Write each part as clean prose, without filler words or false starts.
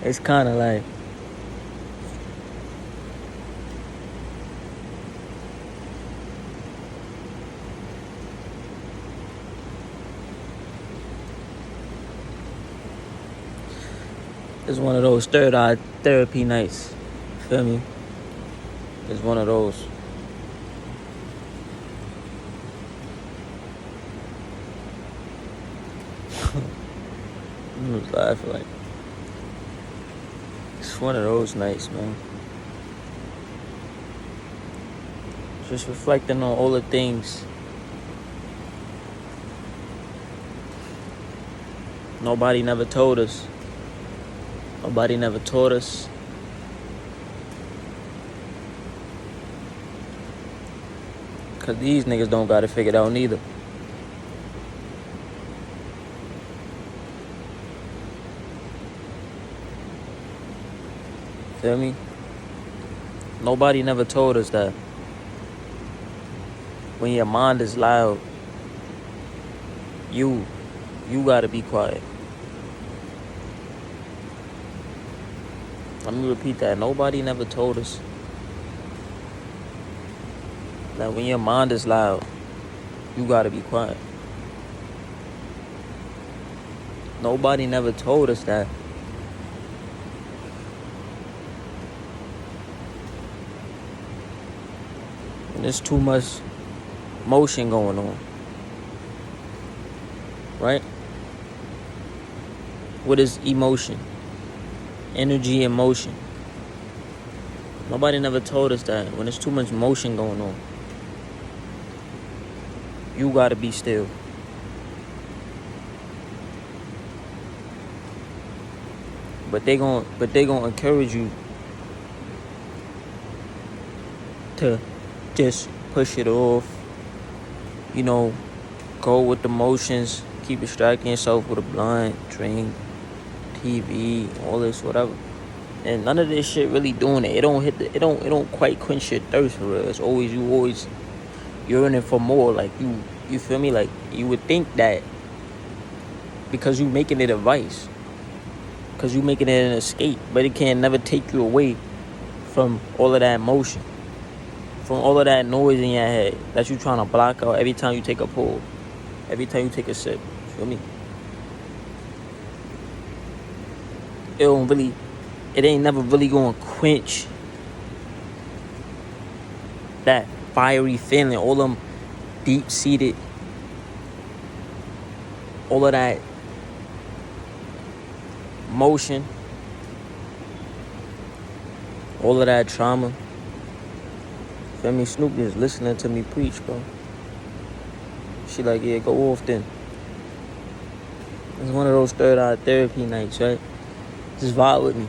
It's kind of like, it's one of those third eye therapy nights. Feel me? It's one of those. I was laughing like, it's one of those nights, man. Just reflecting on all the things nobody never told us. Nobody never taught us. Cause these niggas don't got it figured out neither. Feel me? Nobody never told us that when your mind is loud, you gotta be quiet. Let me repeat that. Nobody never told us that when your mind is loud, you gotta be quiet. Nobody never told us that when there's too much motion going on. Right? What is emotion? Energy and motion. Nobody never told us that when there's too much motion going on, you gotta be still. But they gonna encourage you to just push it off. You know, go with the motions. Keep distracting yourself with a blunt, drink, TV, all this, whatever. And none of this shit really doing it. It don't quite quench your thirst for real. It's always you always yearning for more. Like you feel me? Like you would think that because you making it a vice. Because you making it an escape. But it can never take you away from all of that emotion. From all of that noise in your head that you trying to block out every time you take a pull. Every time you take a sip. Feel me? It ain't never really gonna quench that fiery feeling, all them deep-seated, all of that motion, all of that trauma. Feel me? Snoop is listening to me preach, bro. She like, yeah, go off then. It's one of those third eye therapy nights, right? Just vibe with me.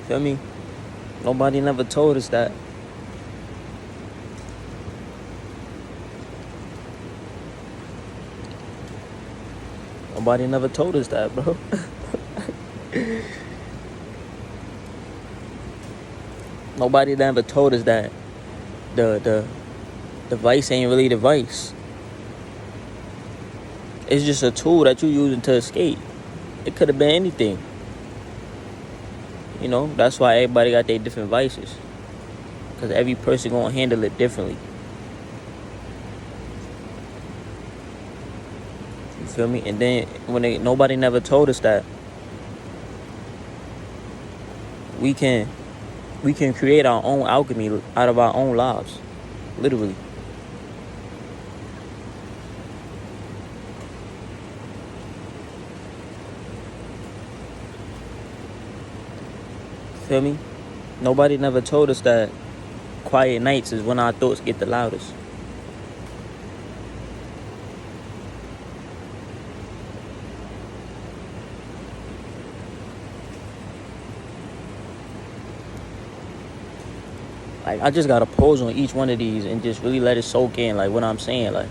Feel me? Nobody never told us that. Nobody never told us that, bro. Nobody never told us that the vice ain't really the vice. It's just a tool that you're using to escape. It could have been anything. You know, that's why everybody got their different vices. Because every person gonna handle it differently. You feel me? And then nobody never told us that we can create our own alchemy out of our own lives. Literally. Feel me? Nobody never told us that quiet nights is when our thoughts get the loudest. Like, I just gotta pause on each one of these and just really let it soak in, like what I'm saying, like.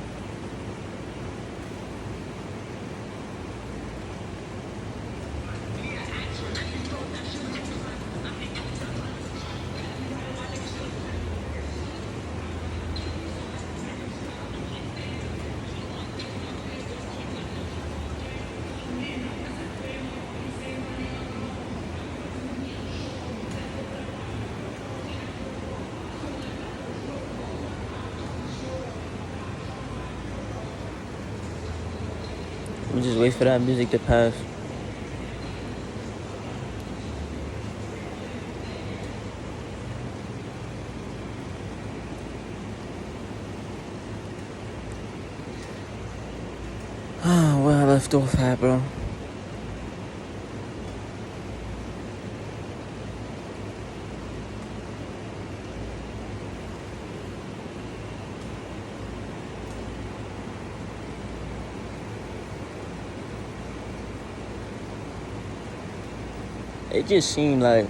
me just wait for that music to pass. Where I left off at, bro. It just seemed like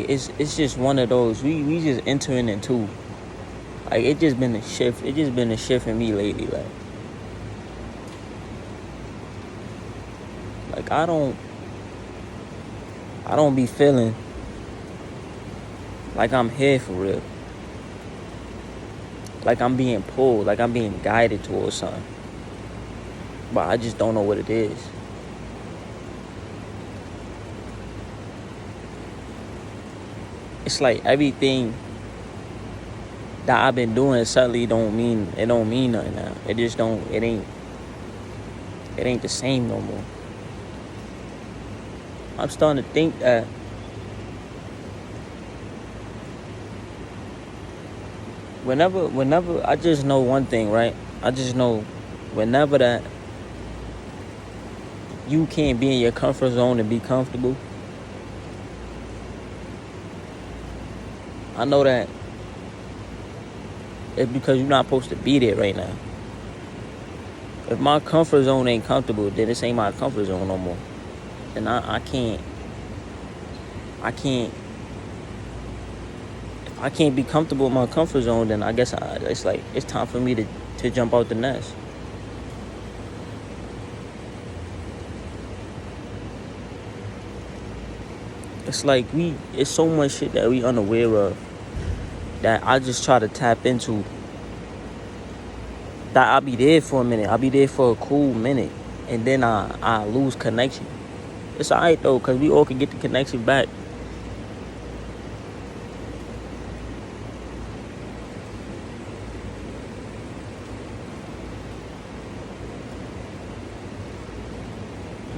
it's just one of those we just entering into, like, it just been a shift. It just been a shift in me lately. Like I don't be feeling like I'm here for real. Like I'm being pulled, like I'm being guided towards something. But I just don't know what it is. It's like everything that I've been doing suddenly don't mean nothing now. It just don't it ain't the same no more. I'm starting to think that whenever I just know one thing, right? I just know whenever that you can't be in your comfort zone and be comfortable, I know that it's because you're not supposed to be there right now. If my comfort zone ain't comfortable, then this ain't my comfort zone no more. And I can't if I can't be comfortable in my comfort zone, then I guess it's time for me to jump out the nest. It's like it's so much shit that we unaware of that I just try to tap into. That I'll be there for a minute. I'll be there for a cool minute. And then I lose connection. It's alright though, because we all can get the connection back.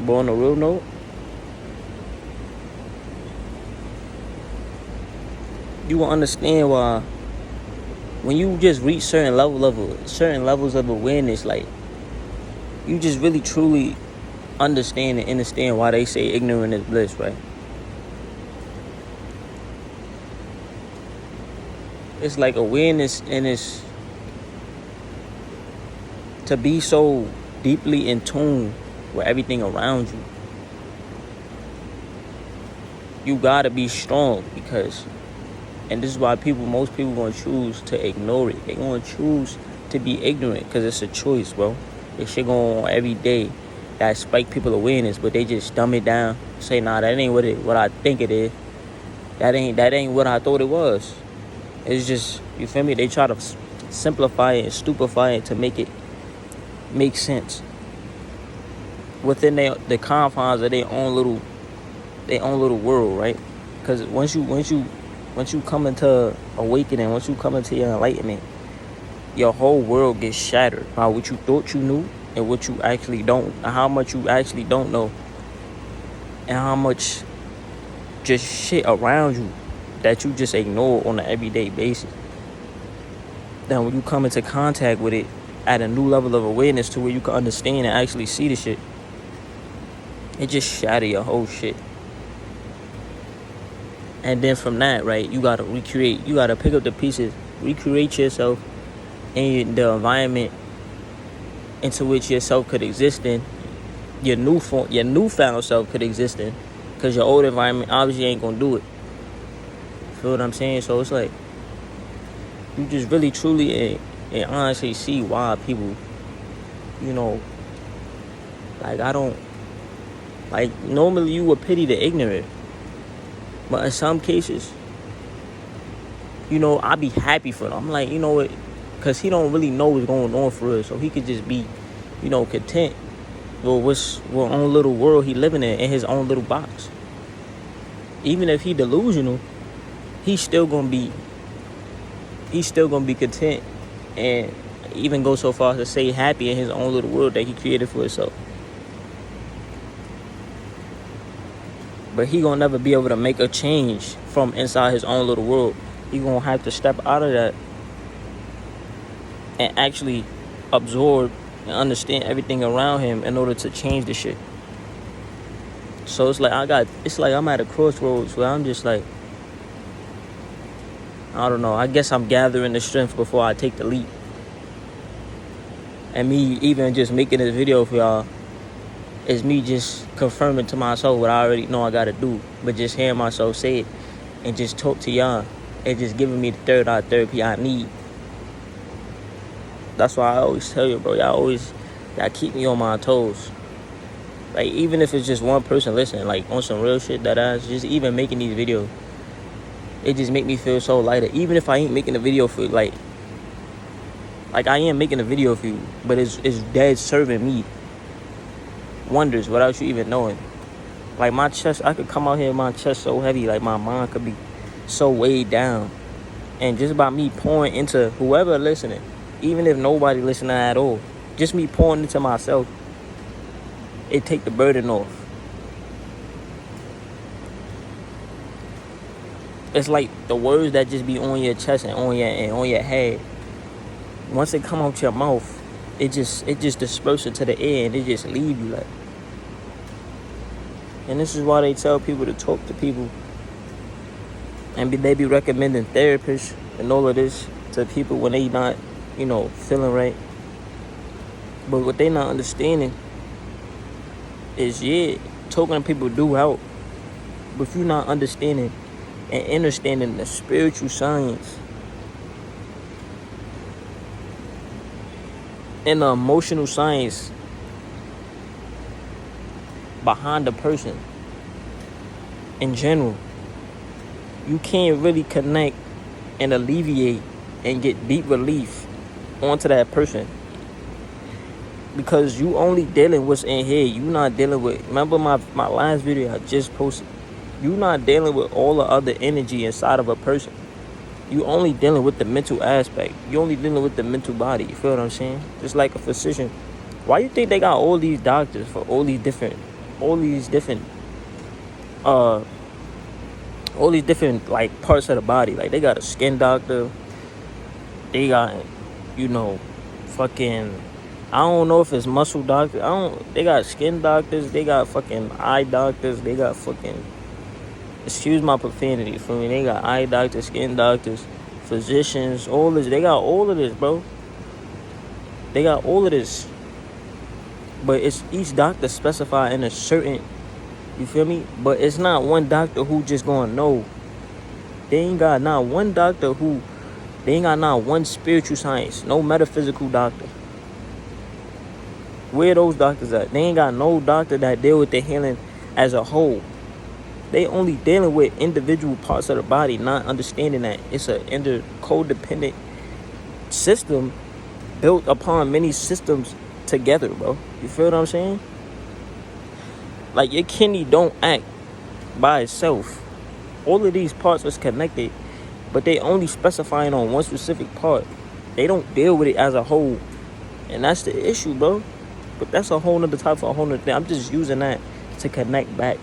But on a real note, you will understand why when you just reach certain levels of awareness, like, you just really truly understand and understand why they say ignorant is bliss, right? It's like awareness, and it's to be so deeply in tune with everything around you. You gotta be strong, because, and this is why most people gonna choose to ignore it. They gonna choose to be ignorant because it's a choice, bro. This shit going on every day that spike people awareness, but they just dumb it down. Say, nah, that ain't what I think it is. That ain't what I thought it was. It's just, you feel me? They try to simplify it and stupefy it to make it make sense within the confines of their own little world, right? Because once you come into awakening, once you come into your enlightenment, your whole world gets shattered by what you thought you knew and what you actually don't, and how much you actually don't know, and how much just shit around you that you just ignore on an everyday basis. Then when you come into contact with it at a new level of awareness to where you can understand and actually see the shit, it just shatter your whole shit. And then from that, right, you gotta recreate. You gotta pick up the pieces, recreate yourself in the environment into which yourself could exist in, your newfound self could exist in, because your old environment obviously ain't gonna do it. Feel what I'm saying? So it's like you just really truly and honestly see why people, like, I don't, like, normally you would pity the ignorant, but in some cases, I be happy for them. I'm like, you know what, because he don't really know what's going on for real, so he could just be, content Well, what own little world he living in his own little box. Even if he delusional, he's still gonna be content, and even go so far as to say happy in his own little world that he created for himself. But he gonna never be able to make a change from inside his own little world. He gonna have to step out of that and actually absorb and understand everything around him in order to change the shit. So it's like I'm at a crossroads where I'm just like, I don't know, I guess I'm gathering the strength before I take the leap. And me even just making this video for y'all is me just confirming to myself what I already know I gotta do. But just hearing myself say it and just talk to y'all, and just giving me the third eye therapy I need. That's why I always tell you, bro, y'all keep me on my toes. Like, even if it's just one person listening, like, on some real shit, that ass, just even making these videos, it just make me feel so lighter. Even if I ain't making a video for, like I am making a video for you, but it's dead serving me wonders without you even knowing. Like, my chest, I could come out here, my chest so heavy, like, my mind could be so weighed down. And just by me pouring into whoever listening, even if nobody listening at all, just me pouring into myself, it take the burden off. It's like the words that just be on your chest and on your head. Once it come out your mouth, it just disperses into the air and it just leave you like. And this is why they tell people to talk to people, and they be recommending therapists and all of this to people when they not, feeling right. But what they not understanding is, talking to people do help. But if you're not understanding and understanding the spiritual science and the emotional science behind the person in general, you can't really connect and alleviate and get deep relief onto that person, because you only dealing what's in here. You not dealing with, remember my last video I just posted, you not dealing with all the other energy inside of a person. You only dealing with the mental aspect. You only dealing with the mental body. You feel what I'm saying? Just like a physician. Why you think they got all these doctors for all these different like parts of the body? Like, they got a skin doctor, they got fucking, I don't know if it's muscle doctor, they got skin doctors, they got fucking eye doctors, they got fucking, excuse my profanity, for me, they got eye doctors, skin doctors, physicians, all this. They got all of this, bro. They got all of this. But it's each doctor specified in a certain, you feel me? But it's not one doctor who just gonna know. They ain't got not one spiritual science, no metaphysical doctor. Where those doctors at? They ain't got no doctor that deal with the healing as a whole. They only dealing with individual parts of the body, not understanding that it's a codependent system built upon many systems together, bro. You feel what I'm saying? Like, your kidney don't act by itself. All of these parts is connected, but they only specifying on one specific part. They don't deal with it as a whole. And that's the issue, bro. But that's a whole nother type of a whole nother thing. I'm just using that to connect back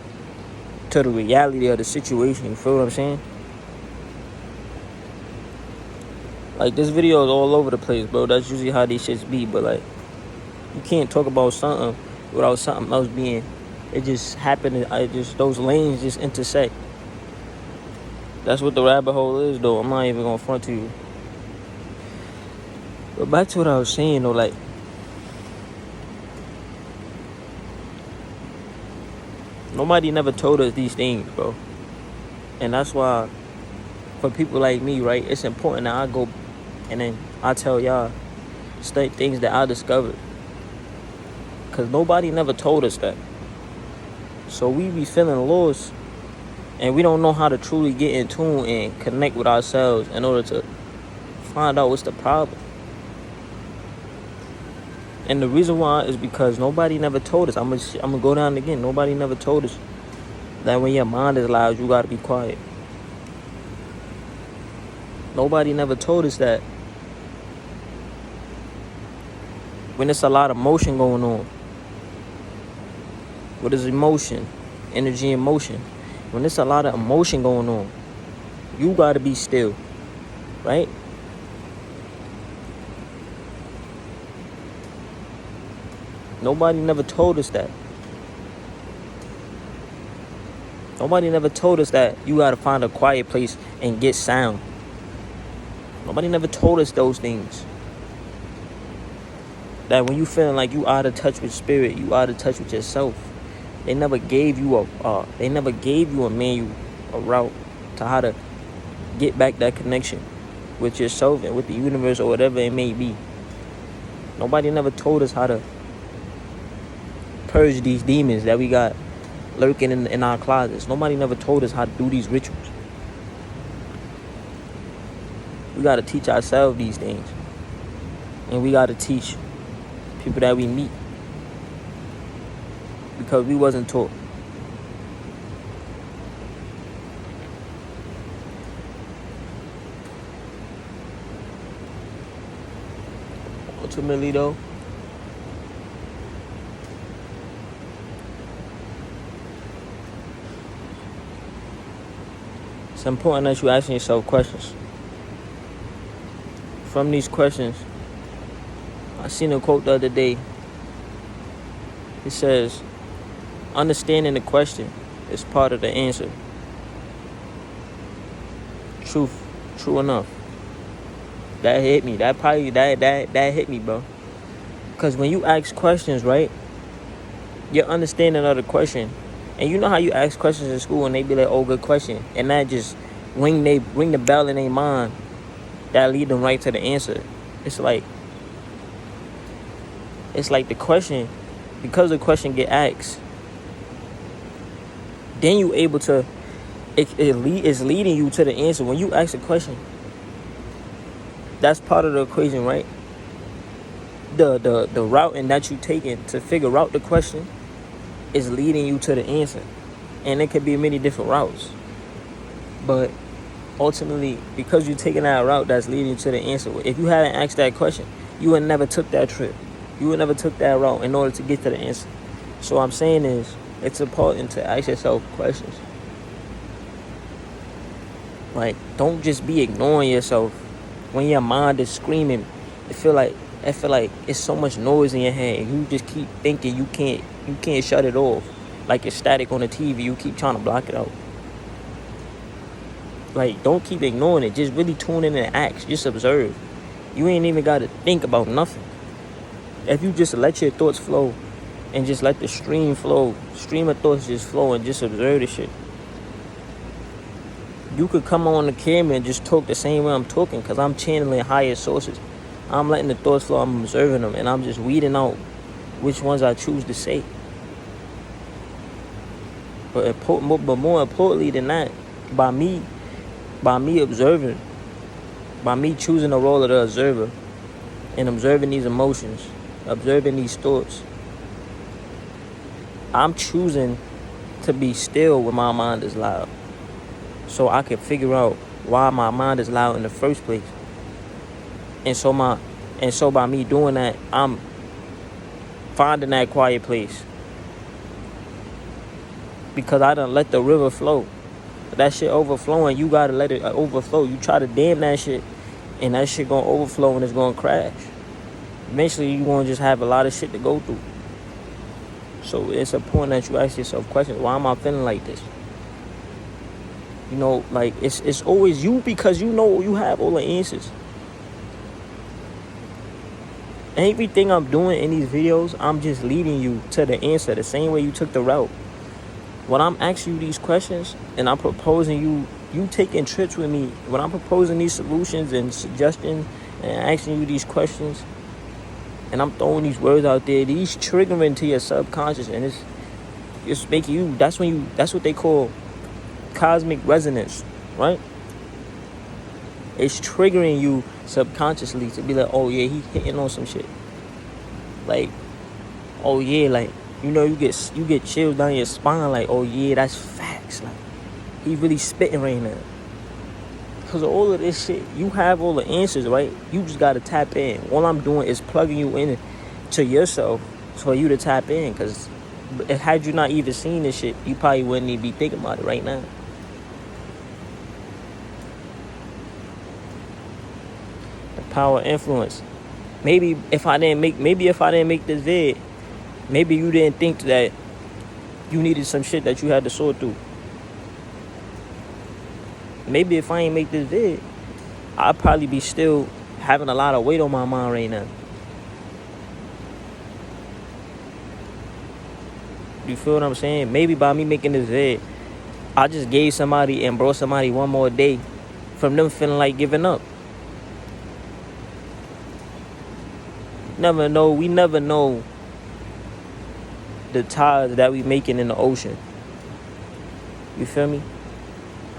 to the reality of the situation. You feel what I'm saying? Like, this video is all over the place, bro. That's usually how these shits be. But, like, you can't talk about something without something else being, it just happened. Those lanes just intersect. That's what the rabbit hole is, though. I'm not even gonna front to you. But back to what I was saying, though, like, nobody never told us these things, bro. And that's why, for people like me, right, it's important that I go and then I tell y'all things that I discovered. Because nobody never told us that. So we be feeling lost, and we don't know how to truly get in tune and connect with ourselves in order to find out what's the problem. And the reason why is because nobody never told us. I'm gonna go down again. Nobody never told us that when your mind is loud, you gotta be quiet. Nobody never told us that when there's a lot of motion going on. What is emotion? Energy and motion. When there's a lot of emotion going on, you gotta be still, right? Nobody never told us that. Nobody never told us that you gotta find a quiet place and get sound. Nobody never told us those things. That when you feeling like you out of touch with spirit, you out of touch with yourself. They never gave you a manual, a route to how to get back that connection with yourself and with the universe or whatever it may be. Nobody never told us how to purge these demons that we got lurking in our closets. Nobody never told us how to do these rituals. We got to teach ourselves these things. And we got to teach people that we meet. Because we wasn't taught. Ultimately though, it's important that you asking yourself questions. From these questions, I seen a quote the other day. It says, understanding the question is part of the answer. True enough. That hit me. That hit me, bro. Because when you ask questions, right, your understanding of the question, and you know how you ask questions in school and they be like, oh, good question, and that just ring the bell in their mind that lead them right to the answer. It's like the question, because the question get asked, then you able to, it's leading you to the answer. When you ask a question, that's part of the equation, right? The routing that you taking to figure out the question is leading you to the answer. And it could be many different routes. But ultimately, because you're taking that route that's leading you to the answer, if you hadn't asked that question, you would never took that trip. You would never took that route in order to get to the answer. So what I'm saying is, it's important to ask yourself questions. Like, don't just be ignoring yourself when your mind is screaming. I feel like it's so much noise in your head, and you just keep thinking you can't shut it off. Like it's static on the TV, you keep trying to block it out. Like, don't keep ignoring it. Just really tune in and act. Just observe. You ain't even got to think about nothing. If you just let your thoughts flow and just let the stream of thoughts just flow and just observe the shit. You could come on the camera and just talk the same way I'm talking, because I'm channeling higher sources. I'm letting the thoughts flow, I'm observing them, and I'm just weeding out which ones I choose to say. But more importantly than that, by me observing, by me choosing the role of the observer and observing these emotions, observing these thoughts, I'm choosing to be still when my mind is loud, so I can figure out why my mind is loud in the first place. And so by me doing that, I'm finding that quiet place, because I done let the river flow. That shit overflowing, you gotta let it overflow. You try to dam that shit, and that shit gonna overflow and it's gonna crash. Eventually, you gonna just have a lot of shit to go through. So it's important that you ask yourself questions. Why am I feeling like this? You know, like, it's always you, because you know you have all the answers. Everything I'm doing in these videos, I'm just leading you to the answer, the same way you took the route. When I'm asking you these questions and I'm proposing you taking trips with me, when I'm proposing these solutions and suggestions and asking you these questions, and I'm throwing these words out there, these triggering to your subconscious, and it's making you, that's what they call cosmic resonance, right? It's triggering you subconsciously to be like, oh yeah, he hitting on some shit. Like, oh yeah, like, you get chills down your spine, like, oh yeah, that's facts. Like, he really spitting right now. Because of all of this shit, you have all the answers, right? You just got to tap in. All I'm doing is plugging you in to yourself for you to tap in. Because had you not even seen this shit, you probably wouldn't even be thinking about it right now. The power of influence. Maybe if I didn't make this vid, maybe you didn't think that you needed some shit that you had to sort through. Maybe if I ain't make this vid, I'd probably be still having a lot of weight on my mind right now. You feel what I'm saying? Maybe by me making this vid, I just gave somebody and brought somebody one more day from them feeling like giving up. We never know the tides that we making in the ocean. You feel me?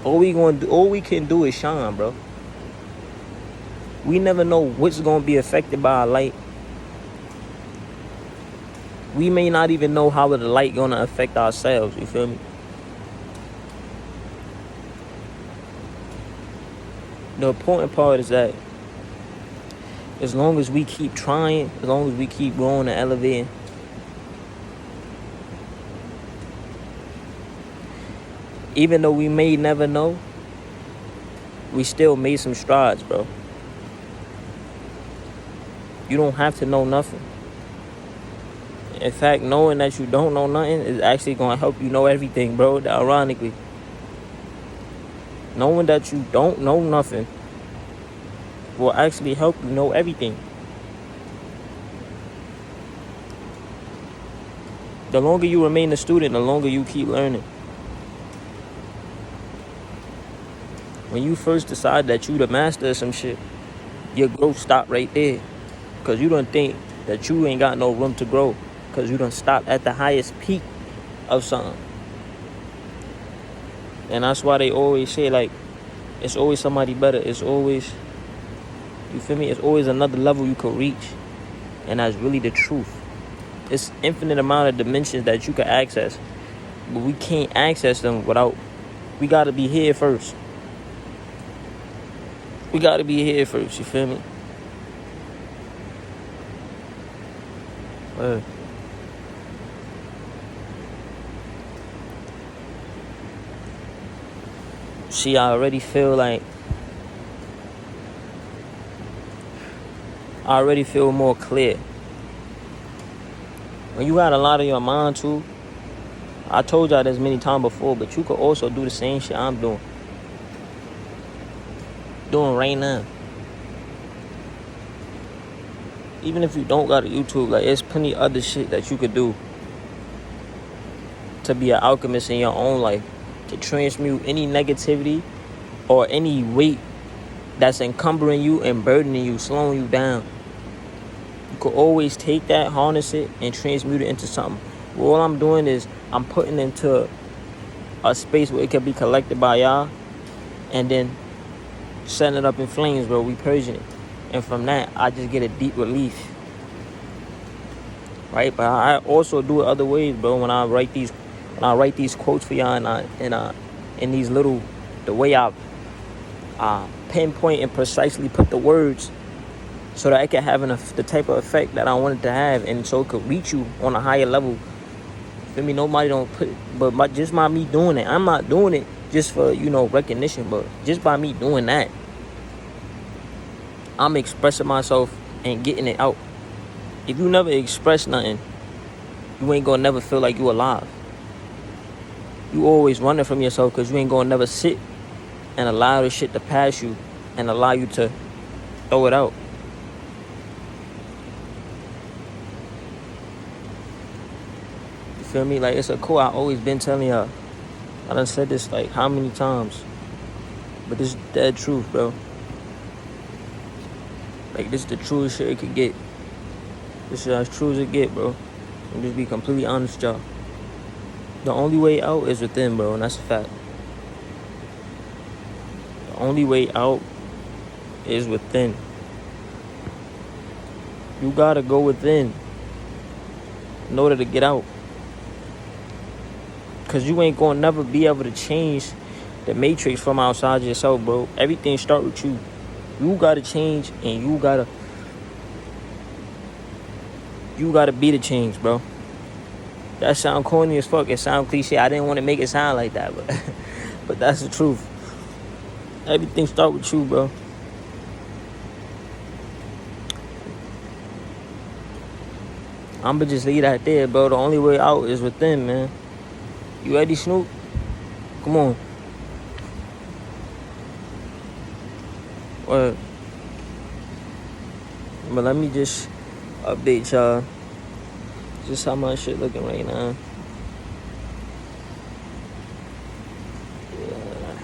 All we can do is shine, bro. We never know what's gonna be affected by a light. We may not even know how the light gonna affect ourselves. You feel me? The important part is that as long as we keep trying, as long as we keep growing and elevating, even though we may never know, we still made some strides, bro. You don't have to know nothing. In fact, knowing that you don't know nothing is actually going to help you know everything, bro. Ironically. Knowing that you don't know nothing will actually help you know everything. The longer you remain a student, the longer you keep learning. When you first decide that you the master of some shit, your growth stop right there. Because you don't think that you ain't got no room to grow. Because you done stopped at the highest peak of something. And that's why they always say, like, it's always somebody better. It's always, you feel me? It's always another level you could reach. And that's really the truth. It's infinite amount of dimensions that you can access. But we can't access them without, we got to be here first. We got to be here first, you feel me? See, I already feel more clear. When you got a lot on your mind too, I told y'all this many times before, but you could also do the same shit I'm doing right now. Even if you don't got a YouTube, like, there's plenty of other shit that you could do to be an alchemist in your own life, to transmute any negativity or any weight that's encumbering you and burdening you, slowing you down. You could always take that, harness it, and transmute it into something. All I'm doing is I'm putting into a space where it can be collected by y'all, and then setting it up in flames, bro. We purging it. And from that, I just get a deep relief. Right? But I also do it other ways, bro. When I write these quotes for y'all, and these little, the way I pinpoint and precisely put the words so that it can have the type of effect that I want it to have, and so it could reach you on a higher level. Feel me? Nobody don't put it, but just by me doing it, I'm not doing it just for, recognition, but just by me doing that, I'm expressing myself and getting it out. If you never express nothing, you ain't gonna never feel like you alive. You always running from yourself because you ain't gonna never sit and allow the shit to pass you and allow you to throw it out. You feel me? Like, it's a quote I always been telling y'all. I done said this like how many times, but this is dead truth, bro. Like, this is the truest shit it could get. This is as true as it get, bro. And just be completely honest, y'all. The only way out is within, bro, and that's a fact. The only way out is within. You gotta go within. in order to get out. Because you ain't going to never be able to change the matrix from outside yourself, bro. Everything start with you. You got to change, and you got to be the change, bro. That sound corny as fuck. It sound cliche. I didn't want to make it sound like that, but but that's the truth. Everything start with you, bro. I'ma just leave that there, bro. The only way out is within, man. You ready, Snoop? Come on. But let me just update y'all. Just how my shit looking right now. Yeah.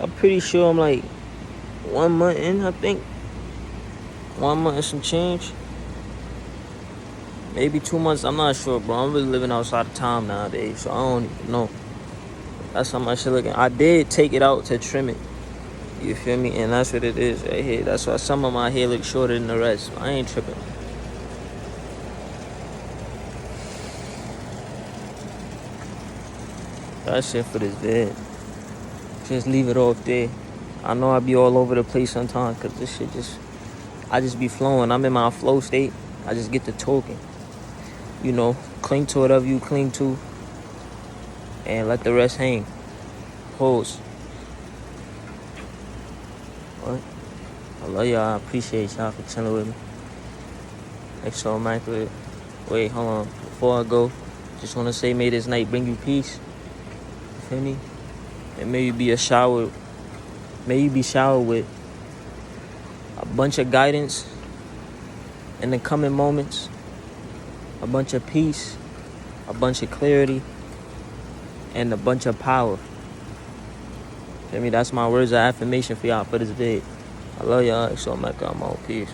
I'm pretty sure I'm like 1 month in, I think. 1 month and some change. Maybe 2 months, I'm not sure, bro. I'm really living outside of town nowadays, so I don't even know. That's how my shit looking. I did take it out to trim it. You feel me? And that's what it is right here. That's why some of my hair looks shorter than the rest. I ain't tripping. That's it for this vid. Just leave it off there. I know I be all over the place sometimes because this shit I just be flowing. I'm in my flow state. I just get to talking. You know, cling to whatever you cling to and let the rest hang. Pause. What? I love y'all. I appreciate y'all for chilling with me. XO Immaculate. Wait, hold on. Before I go, just want to say, may this night bring you peace. You feel me? And may you be showered with a bunch of guidance in the coming moments, a bunch of peace, a bunch of clarity, and a bunch of power. Feel me? That's my words of affirmation for y'all for this vid. I love y'all. XO Immaculate. I'm out. Peace.